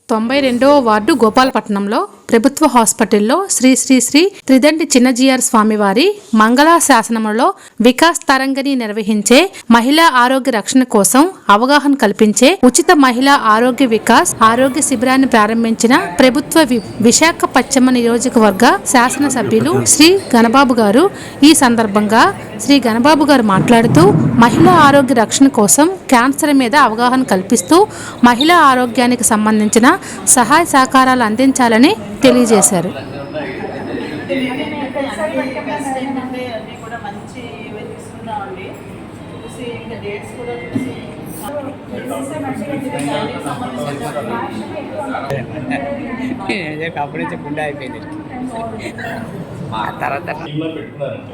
92వ ward గోపాలపట్నంలో ప్రభుత్వ హాస్పిటల్లో శ్రీ శ్రీ శ్రీ త్రిదండి చిన్నజీఆర్ స్వామివారి మంగళ శాసనములో వికాస్ తరంగిణి నిర్వహించే మహిళా ఆరోగ్య రక్షణ కోసం అవగాహన కల్పించే ఉచిత మహిళా ఆరోగ్య వికాస్ ఆరోగ్య శిబిరాన్ని ప్రారంభించిన ప్రభుత్వ విశాఖ పశ్చిమ నియోజకవర్గ శాసనసభ్యులు శ్రీ గణబాబు గారు. ఈ సందర్భంగా శ్రీ గణబాబు గారు మాట్లాడుతూ మహిళా ఆరోగ్య రక్షణ కోసం క్యాన్సర్ మీద అవగాహన కల్పిస్తూ మహిళా ఆరోగ్యానికి సంబంధించిన సహాయ సహకారాలు అందించాలని తెలియజేశారు. అప్పుడే చెప్పుకుంటే అయిపోయింది. తర్వాత పెట్టుకున్నారండి